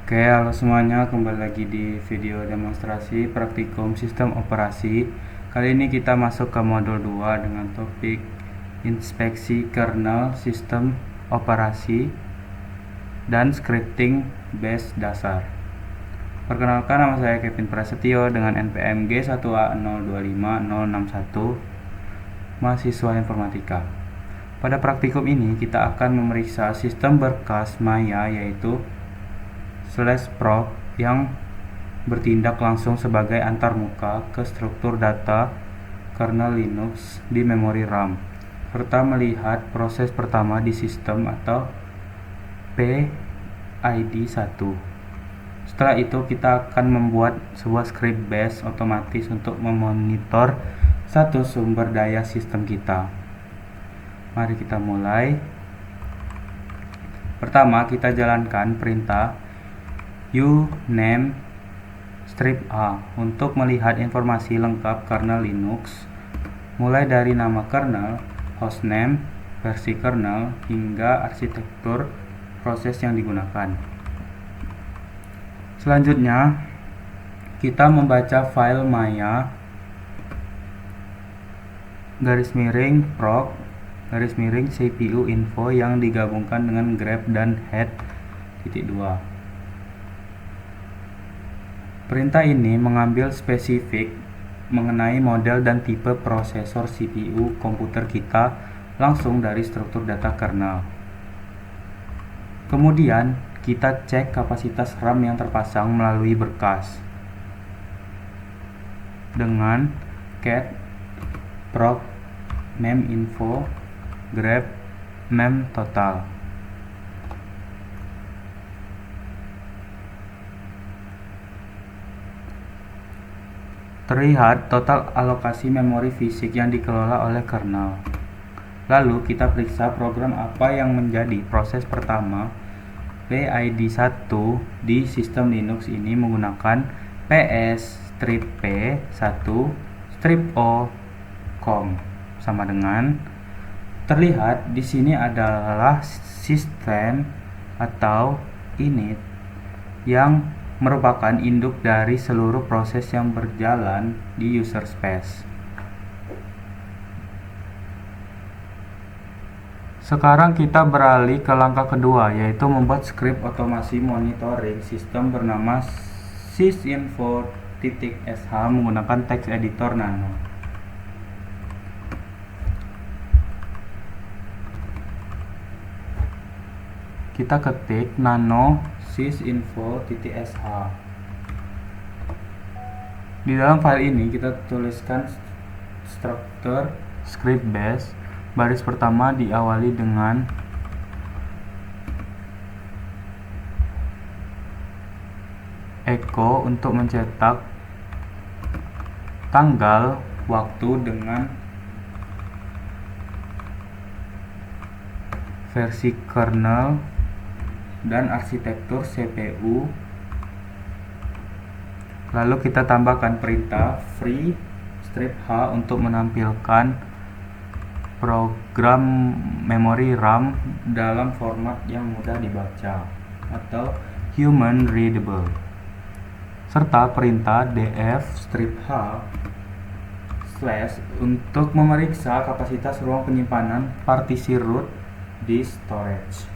Oke, halo semuanya, kembali lagi di video demonstrasi praktikum sistem operasi. Kali ini kita masuk ke modul 2 dengan topik inspeksi kernel sistem operasi dan scripting bash dasar. Perkenalkan, nama saya Kevin Prasetyo dengan NPM G1A025061, mahasiswa informatika. Pada praktikum ini kita akan memeriksa sistem berkas Maya yaitu /proc yang bertindak langsung sebagai antarmuka ke struktur data kernel Linux di memori RAM, serta melihat proses pertama di sistem atau PID1. Setelah itu kita akan membuat sebuah script bash otomatis untuk memonitor satu sumber daya sistem kita. Mari kita mulai. Pertama, kita jalankan perintah uname strip a untuk melihat informasi lengkap kernel Linux, mulai dari nama kernel, hostname, versi kernel, hingga arsitektur proses yang digunakan. Selanjutnya, kita membaca file maya _proc _cpu info yang digabungkan dengan grep dan head.2. Perintah ini mengambil spesifik mengenai model dan tipe prosesor CPU komputer kita langsung dari struktur data kernel. Kemudian, kita cek kapasitas RAM yang terpasang melalui berkas dengan cat proc meminfo grep memtotal. Terlihat total alokasi memori fisik yang dikelola oleh kernel. Lalu kita periksa program apa yang menjadi proses pertama PID1 di sistem Linux ini menggunakan ps-p1-o com sama dengan terlihat di sini adalah sistem atau init yang merupakan induk dari seluruh proses yang berjalan di user space. Sekarang kita beralih ke langkah kedua, yaitu membuat script otomasi monitoring sistem bernama sysinfo.sh menggunakan text editor Nano. Kita ketik nano sysinfo.sh. Di dalam file ini kita tuliskan struktur script bash. Baris pertama diawali dengan echo untuk mencetak tanggal waktu dengan versi kernel dan arsitektur CPU. Lalu kita tambahkan perintah free strip h untuk menampilkan program memori RAM dalam format yang mudah dibaca atau human readable, serta perintah df strip h / untuk memeriksa kapasitas ruang penyimpanan partisi root di storage.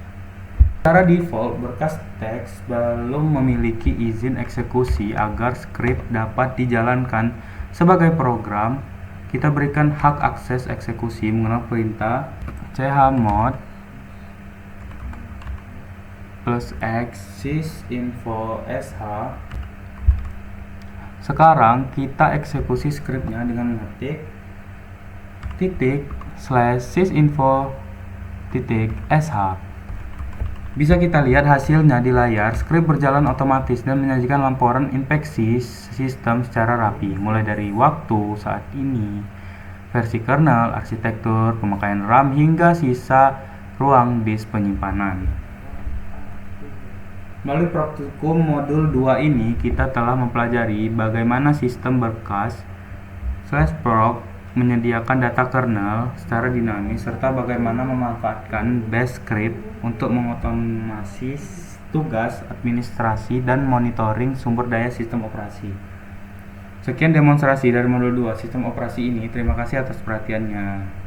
Secara default, berkas teks belum memiliki izin eksekusi. Agar script dapat dijalankan sebagai program, kita berikan hak akses eksekusi menggunakan perintah chmod +x sysinfo.sh. Sekarang kita eksekusi scriptnya dengan mengetik /sysinfo.sh. Bisa kita lihat hasilnya di layar. Script berjalan otomatis dan menyajikan laporan inspeksi sistem secara rapi, mulai dari waktu saat ini, versi kernel, arsitektur, pemakaian RAM, hingga sisa ruang disk penyimpanan. Melalui praktikum modul 2 ini, kita telah mempelajari bagaimana sistem berkas /proc menyediakan data kernel secara dinamis, serta bagaimana memanfaatkan Bash script untuk mengotomasi tugas administrasi dan monitoring sumber daya sistem operasi. Sekian demonstrasi dari modul 2 sistem operasi ini. Terima kasih atas perhatiannya.